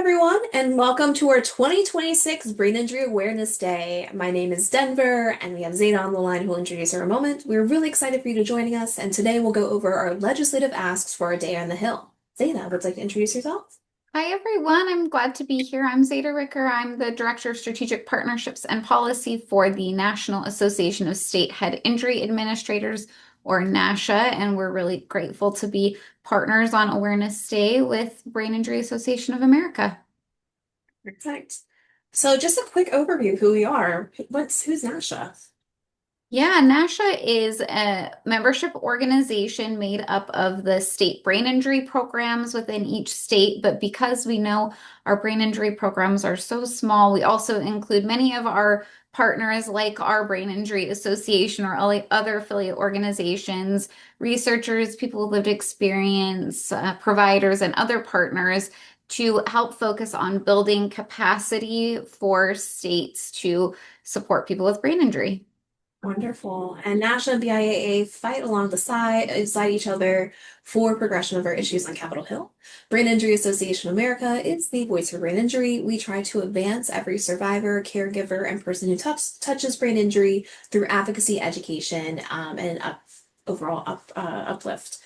everyone, and welcome to our 2026 Brain Injury Awareness Day. My name is Denver, and we have Zeta on the line who will introduce her in a moment. We're really excited for you to joining us, and today we'll go over our legislative asks for our Day on the Hill. Zeta, would you like to introduce yourself? Hi, everyone. I'm glad to be here. I'm Zeta Ricker. I'm the Director of Strategic Partnerships and Policy for the National Association of State Head Injury Administrators, or NASHA, and we're really grateful to be partners on Awareness Day with Brain Injury Association of America. Perfect. So, just a quick overview of who we are. Who's NASHA? Yeah, NASHA is a membership organization made up of the state brain injury programs within each state. But because we know our brain injury programs are so small, we also include many of our partners, like our Brain Injury Association or other affiliate organizations, researchers, people with lived experience, providers, and other partners to help focus on building capacity for states to support people with brain injury. Wonderful. And NASHA and BIAA fight along the side each other for progression of our issues on Capitol Hill. Brain Injury Association of America is the voice for brain injury. We try to advance every survivor, caregiver, and person who touches brain injury through advocacy, education, and uplift.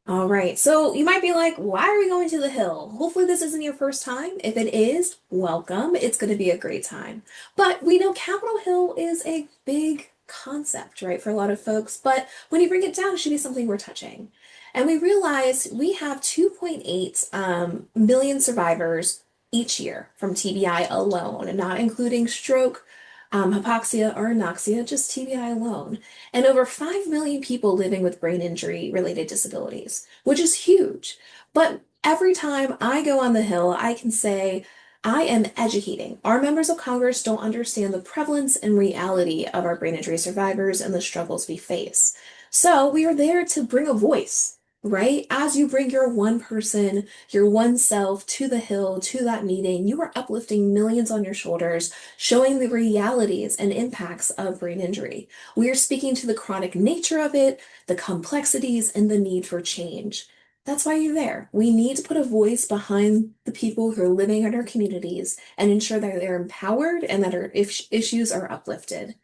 All right, so you might be like, why are we going to the Hill? Hopefully, this isn't your first time. If it is, welcome. It's going to be a great time. But we know Capitol Hill is a big concept, right, for a lot of folks. But when you bring it down, it should be something we're touching. And we realized we have 2.8 million survivors each year from TBI alone, not including stroke, hypoxia, or anoxia, just TBI alone, and over 5 million people living with brain injury related disabilities, which is huge. But every time I go on the Hill, I can say, I am educating. Our members of Congress don't understand the prevalence and reality of our brain injury survivors and the struggles we face. So we are there to bring a voice, right? As you bring your one person, your one self to the Hill, to that meeting, you are uplifting millions on your shoulders, showing the realities and impacts of brain injury. We are speaking to the chronic nature of it, the complexities, and the need for change. That's why you're there. We need to put a voice behind the people who are living in our communities and ensure that they're empowered and that our issues are uplifted.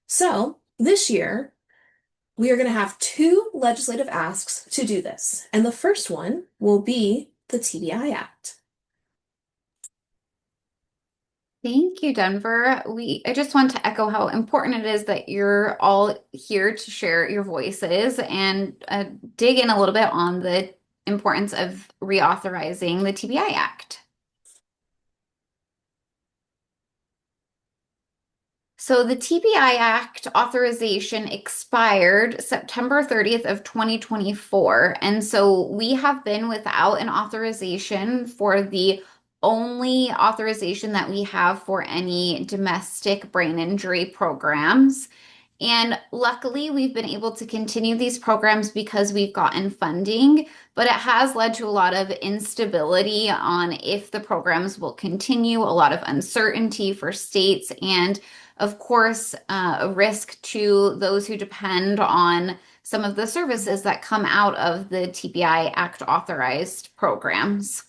So, this year, we are going to have two legislative asks to do this. And the first one will be the TBI Act. Thank you, Denver. I just want to echo how important it is that you're all here to share your voices and dig in a little bit on the importance of reauthorizing the TBI Act. So the TBI Act authorization expired September 30th of 2024. And so we have been without an authorization for the only authorization that we have for any domestic brain injury programs. And luckily, we've been able to continue these programs because we've gotten funding, but it has led to a lot of instability on if the programs will continue, a lot of uncertainty for states, and of course, a risk to those who depend on some of the services that come out of the TBI Act authorized programs.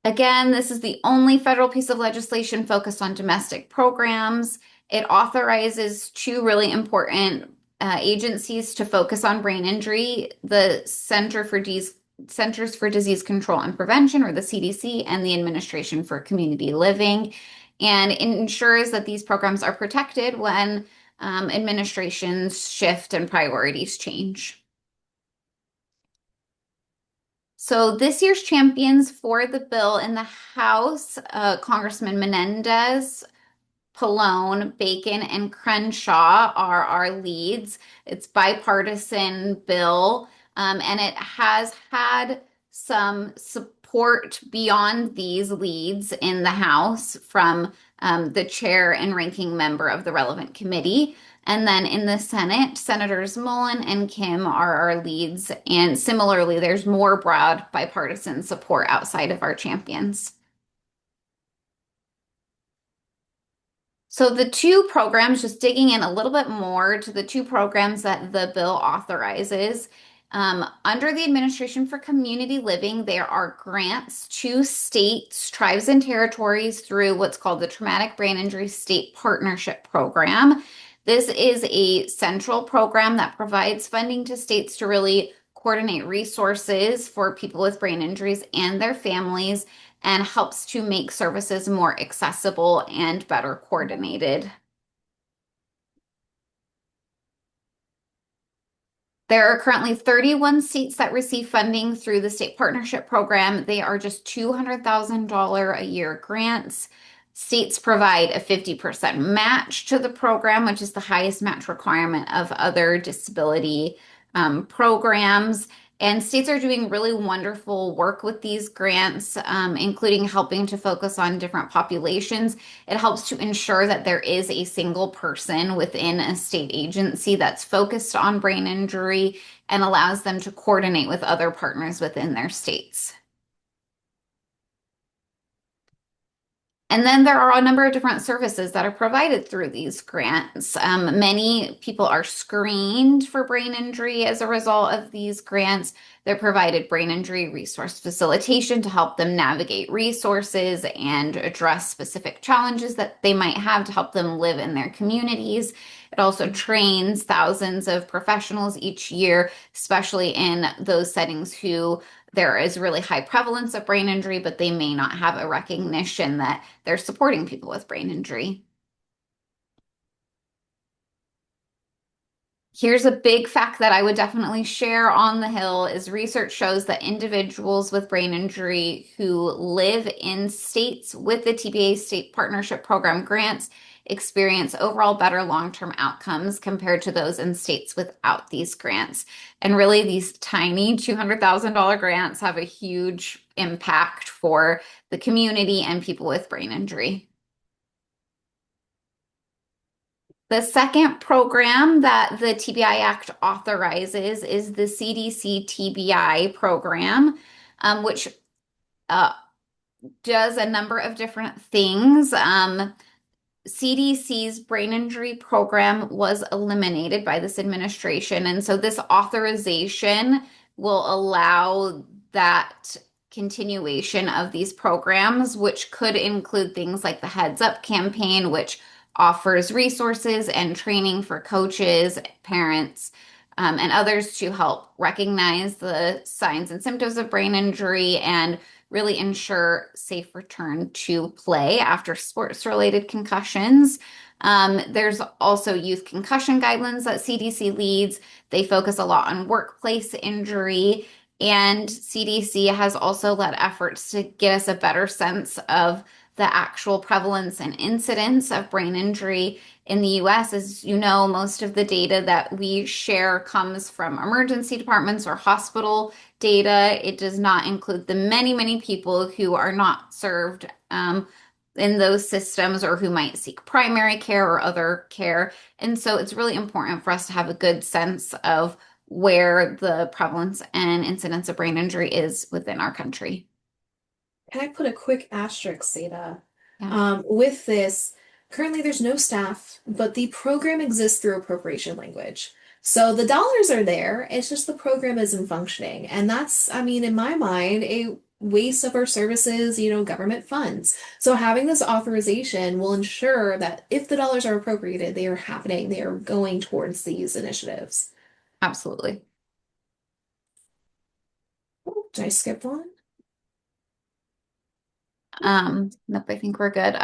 Again, this is the only federal piece of legislation focused on domestic programs. It authorizes two really important agencies to focus on brain injury, the Centers for Disease Control and Prevention, or the CDC, and the Administration for Community Living, and it ensures that these programs are protected when administrations shift and priorities change. So this year's champions for the bill in the House, Congressman Menendez, Pallone, Bacon, and Crenshaw are our leads. It's bipartisan bill, and it has had some support beyond these leads in the House from the chair and ranking member of the relevant committee. And then in the Senate, Senators Mullen and Kim are our leads. And similarly, there's more broad bipartisan support outside of our champions. So the two programs, just digging in a little bit more to the two programs that the bill authorizes, Under the Administration for Community Living, there are grants to states, tribes, and territories through what's called the Traumatic Brain Injury State Partnership Program. This is a central program that provides funding to states to really coordinate resources for people with brain injuries and their families and helps to make services more accessible and better coordinated. There are currently 31 states that receive funding through the state partnership program. They are just $200,000 a year grants. States provide a 50% match to the program, which is the highest match requirement of other disability programs. And states are doing really wonderful work with these grants, including helping to focus on different populations. It helps to ensure that there is a single person within a state agency that's focused on brain injury and allows them to coordinate with other partners within their states. And then there are a number of different services that are provided through these grants. Many people are screened for brain injury as a result of these grants. They're provided brain injury resource facilitation to help them navigate resources and address specific challenges that they might have to help them live in their communities. It also trains thousands of professionals each year, especially in those settings who there is really high prevalence of brain injury, but they may not have a recognition that they're supporting people with brain injury. Here's a big fact that I would definitely share on the Hill is research shows that individuals with brain injury who live in states with the TBA State Partnership Program grants experience overall better long-term outcomes compared to those in states without these grants. And really, these tiny $200,000 grants have a huge impact for the community and people with brain injury. The second program that the TBI Act authorizes is the CDC TBI program, which does a number of different things. CDC's brain injury program was eliminated by this administration, and so this authorization will allow that continuation of these programs, which could include things like the Heads Up campaign, which offers resources and training for coaches, parents, and others to help recognize the signs and symptoms of brain injury and really ensure safe return to play after sports-related concussions. There's also youth concussion guidelines that CDC leads. They focus a lot on workplace injury, and CDC has also led efforts to get us a better sense of the actual prevalence and incidence of brain injury in the US. As you know, most of the data that we share comes from emergency departments or hospital data. It does not include the many, many people who are not served in those systems or who might seek primary care or other care. And so it's really important for us to have a good sense of where the prevalence and incidence of brain injury is within our country. Can I put a quick asterisk, Seda? Yeah. With this, currently there's no staff, but the program exists through appropriation language. So the dollars are there, it's just the program isn't functioning. And that's, I mean, in my mind, a waste of our services, government funds. So having this authorization will ensure that if the dollars are appropriated, they are happening, they are going towards these initiatives. Absolutely. Oh, did I skip one? Nope, I think we're good.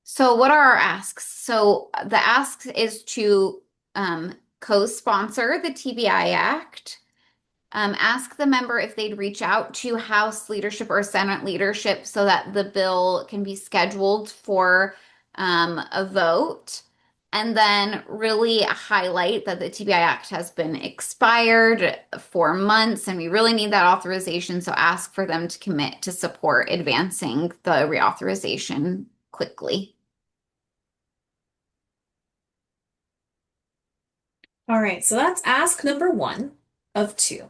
So what are our asks? So the ask is to co-sponsor the TBI Act. Ask the member if they'd reach out to House leadership or Senate leadership so that the bill can be scheduled for a vote. And then really highlight that the TBI Act has been expired for months and we really need that authorization. So ask for them to commit to support advancing the reauthorization quickly. All right, so that's ask number one of two.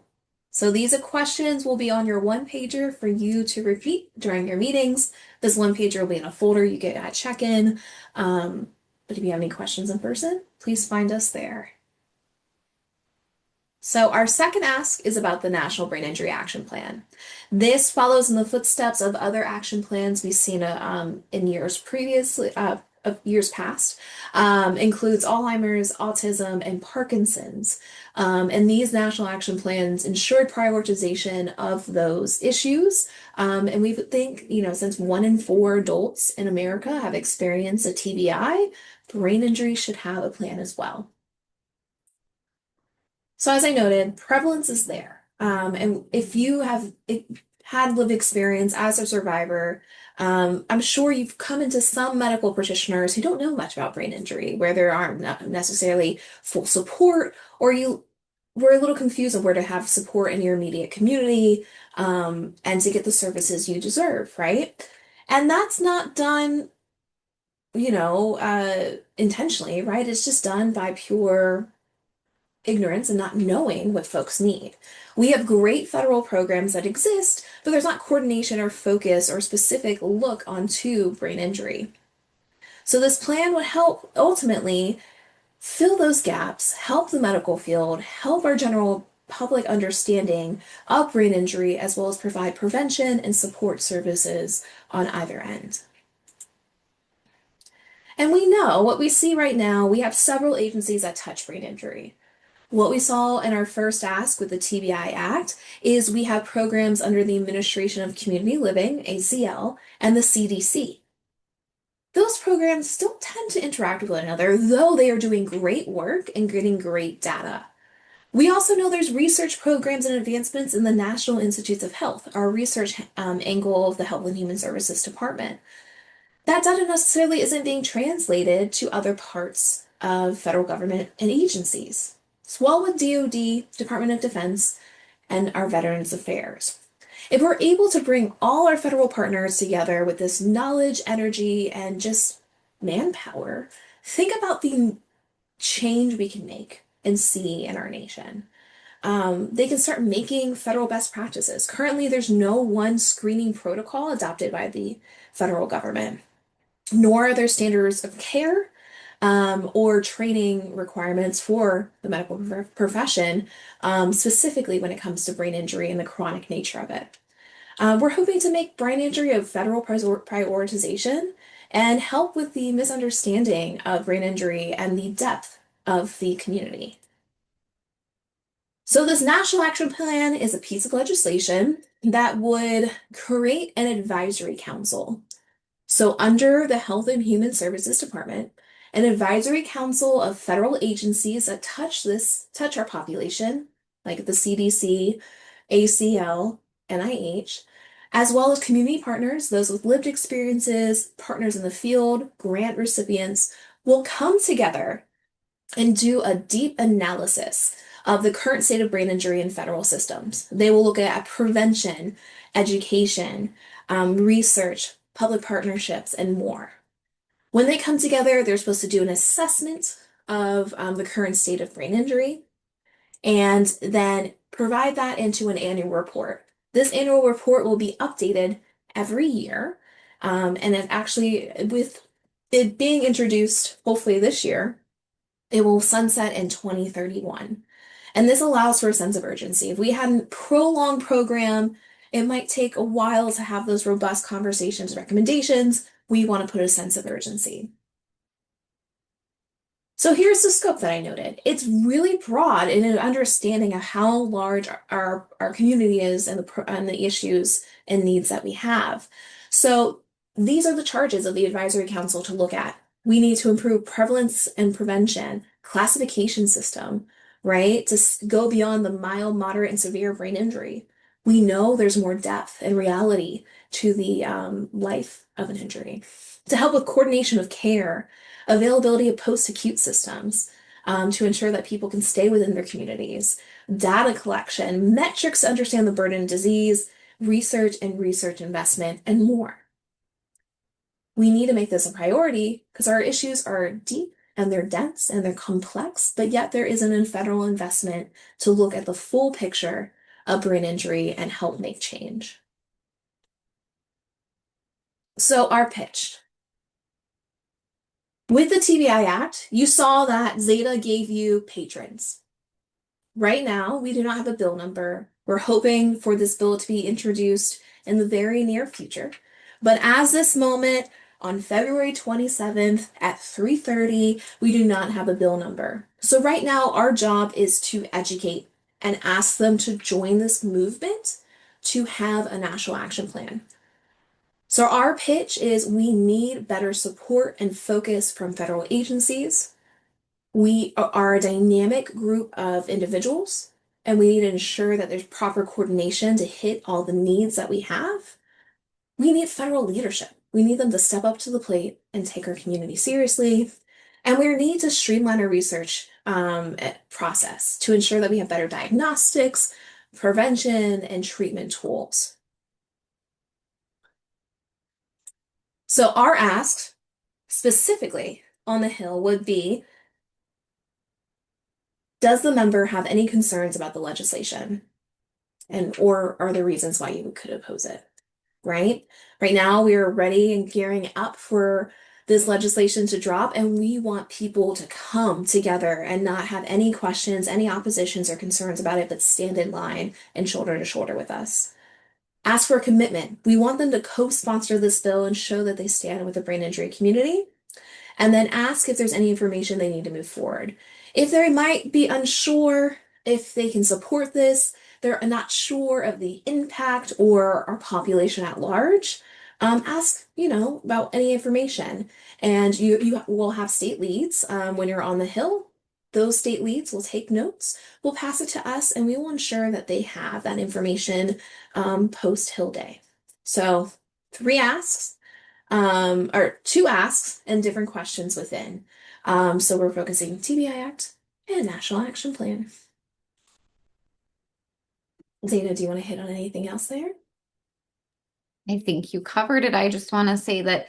So these questions will be on your one pager for you to repeat during your meetings. This one pager will be in a folder you get at check-in. But if you have any questions in person, please find us there. So, our second ask is about the National Brain Injury Action Plan. This follows in the footsteps of other action plans we've seen in years previously, of years past, includes Alzheimer's, autism, and Parkinson's. And these national action plans ensured prioritization of those issues. And we would think, since 1 in 4 adults in America have experienced a TBI, brain injury should have a plan as well. So as I noted, prevalence is there. And if you have had lived experience as a survivor, I'm sure you've come into some medical practitioners who don't know much about brain injury, where there aren't necessarily full support, or you were a little confused on where to have support in your immediate community, and to get the services you deserve, right? And that's not done, intentionally, right? It's just done by pure ignorance and not knowing what folks need. We have great federal programs that exist, but there's not coordination or focus or specific look onto brain injury. So this plan would help ultimately fill those gaps, help the medical field, help our general public understanding of brain injury, as well as provide prevention and support services on either end. And we know what we see right now, we have several agencies that touch brain injury. What we saw in our first ask with the TBI Act is we have programs under the Administration of Community Living, ACL, and the CDC. Those programs still tend to interact with one another, though they are doing great work and getting great data. We also know there's research programs and advancements in the National Institutes of Health, our research angle of the Health and Human Services Department. That data necessarily isn't being translated to other parts of federal government and agencies. As well with DoD, Department of Defense, and our Veterans Affairs. If we're able to bring all our federal partners together with this knowledge, energy, and just manpower, think about the change we can make and see in our nation. They can start making federal best practices. Currently, there's no one screening protocol adopted by the federal government, nor are there standards of care or training requirements for the medical profession, specifically when it comes to brain injury and the chronic nature of it. We're hoping to make brain injury a federal prioritization and help with the misunderstanding of brain injury and the depth of the community. So this National Action Plan is a piece of legislation that would create an advisory council. So under the Health and Human Services Department, an advisory council of federal agencies that touch our population, like the CDC, ACL, NIH, as well as community partners, those with lived experiences, partners in the field, grant recipients, will come together and do a deep analysis of the current state of brain injury in federal systems. They will look at prevention, education, research, public partnerships, and more. When they come together, they're supposed to do an assessment of the current state of brain injury and then provide that into an annual report. This annual report will be updated every year. And it actually, with it being introduced hopefully this year, it will sunset in 2031. And this allows for a sense of urgency. If we had a prolonged program, it might take a while to have those robust conversations, recommendations. We want to put a sense of urgency. So here's the scope that I noted. It's really broad in an understanding of how large our community is and the issues and needs that we have. So these are the charges of the advisory council to look at. We need to improve prevalence and prevention, classification system, right? To go beyond the mild, moderate, and severe brain injury. We know there's more depth and reality to the life of an injury. To help with coordination of care, availability of post-acute systems, to ensure that people can stay within their communities, data collection, metrics to understand the burden of disease, research and research investment, and more. We need to make this a priority because our issues are deep and they're dense and they're complex, but yet there isn't a federal investment to look at the full picture of brain injury and help make change. So our pitch. With the TBI Act, you saw that Zeta gave you patrons. Right now, we do not have a bill number. We're hoping for this bill to be introduced in the very near future. But as this moment on February 27th at 3:30, we do not have a bill number. So right now, our job is to educate and ask them to join this movement to have a national action plan. So our pitch is we need better support and focus from federal agencies. We are a dynamic group of individuals, and we need to ensure that there's proper coordination to hit all the needs that we have. We need federal leadership. We need them to step up to the plate and take our community seriously. And we need to streamline our research process to ensure that we have better diagnostics, prevention, and treatment tools. So our ask specifically on the Hill would be, does the member have any concerns about the legislation? And or are there reasons why you could oppose it? Right? Right now we are ready and gearing up for this legislation to drop, and we want people to come together and not have any questions, any oppositions or concerns about it, but stand in line and shoulder to shoulder with us. Ask for a commitment. We want them to co-sponsor this bill and show that they stand with the brain injury community, and then ask if there's any information they need to move forward. If they might be unsure if they can support this, they're not sure of the impact or our population at large, ask, about any information. And you will have state leads when you're on the Hill. Those state leads will take notes, will pass it to us, and we will ensure that they have that information post Hill Day. So, three asks or two asks and different questions within. So we're focusing TBI Act and National Action Plan. Dana, do you want to hit on anything else there? I think you covered it. I just want to say that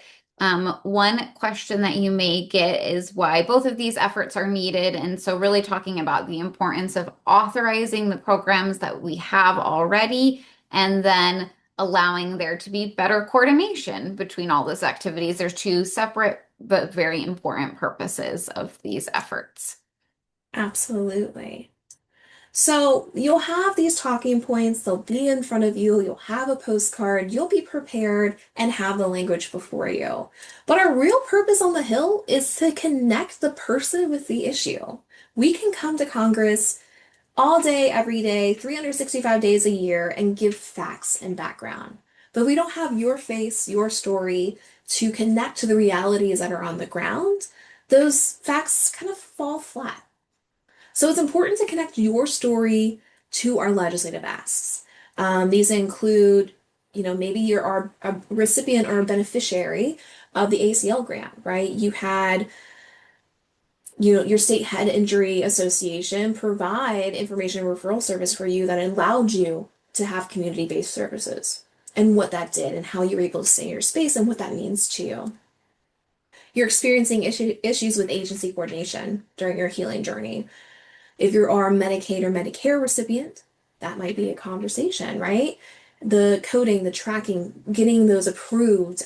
one question that you may get is why both of these efforts are needed. And so, really talking about the importance of authorizing the programs that we have already and then allowing there to be better coordination between all those activities. There's two separate but very important purposes of these efforts. Absolutely. So you'll have these talking points, they'll be in front of you, you'll have a postcard, you'll be prepared and have the language before you. But our real purpose on the Hill is to connect the person with the issue. We can come to Congress all day, every day, 365 days a year, and give facts and background. But we don't have your face, your story to connect to the realities that are on the ground. Those facts kind of fall flat. So it's important to connect your story to our legislative asks. These include, maybe you're a recipient or a beneficiary of the ACL grant, right? You had, your state head injury association provide information referral service for you that allowed you to have community-based services and what that did and how you were able to stay in your space and what that means to you. You're experiencing issues with agency coordination during your healing journey. If you are a Medicaid or Medicare recipient, that might be a conversation, right? The coding, the tracking, getting those approved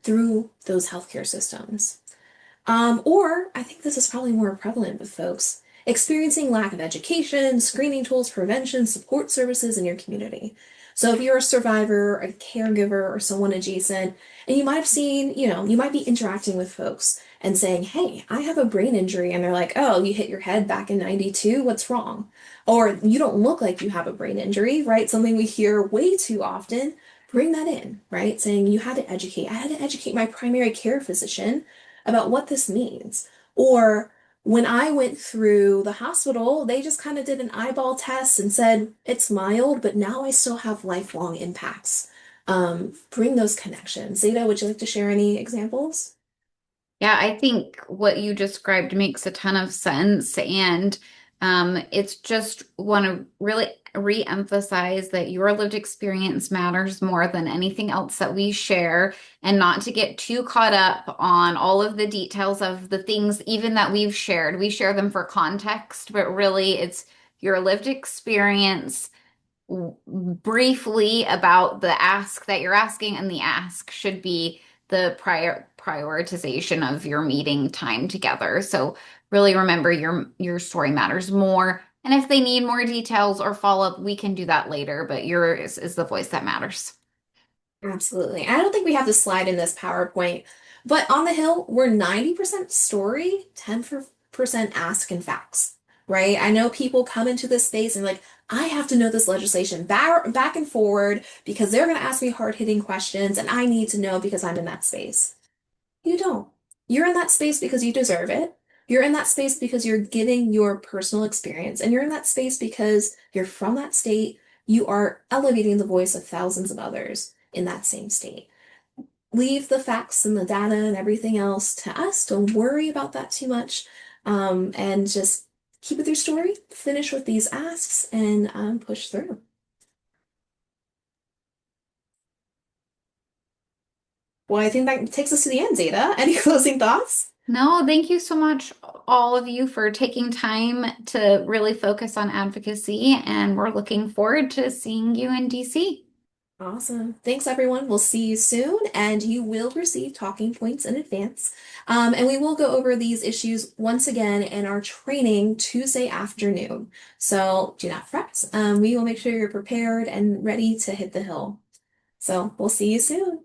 through those healthcare systems. Or I think this is probably more prevalent with folks experiencing lack of education, screening tools, prevention, support services in your community. So if you're a survivor, a caregiver, or someone adjacent, and you might have seen, you might be interacting with folks and saying, "Hey, I have a brain injury," and they're like, "Oh, you hit your head back in 92, what's wrong?" Or you don't look like you have a brain injury, right? Something we hear way too often. Bring that in, right? Saying you had to educate. I had to educate my primary care physician about what this means. Or when I went through the hospital, they just kind of did an eyeball test and said it's mild, but now I still have lifelong impacts. Bring those connections. Zeta, would you like to share any examples? Yeah, I think what you described makes a ton of sense. And it's just want to really re-emphasize that your lived experience matters more than anything else that we share, and not to get too caught up on all of the details of the things even that we've shared. We share them for context, but really it's your lived experience briefly about the ask that you're asking, and the ask should be the prioritization of your meeting time together. So really remember your story matters more And if they need more details or follow-up, we can do that later, but yours is the voice that matters. Absolutely. I don't think we have to slide in this PowerPoint, but on the Hill, we're 90% story, 10% ask and facts, right? I know people come into this space and like, I have to know this legislation back and forward because they're going to ask me hard-hitting questions and I need to know because I'm in that space. You don't. You're in that space because you deserve it. You're in that space because you're giving your personal experience, and you're in that space because you're from that state. You are elevating the voice of thousands of others in that same state. Leave the facts and the data and everything else to us. Don't worry about that too much. And just keep with your story, finish with these asks, and push through. Well, I think that takes us to the end, Zeta. Any closing thoughts? No, thank you so much, all of you, for taking time to really focus on advocacy, and we're looking forward to seeing you in DC. Awesome. Thanks, everyone. We'll see you soon, and you will receive talking points in advance. And we will go over these issues once again in our training Tuesday afternoon. So do not fret. We will make sure you're prepared and ready to hit the hill. So we'll see you soon.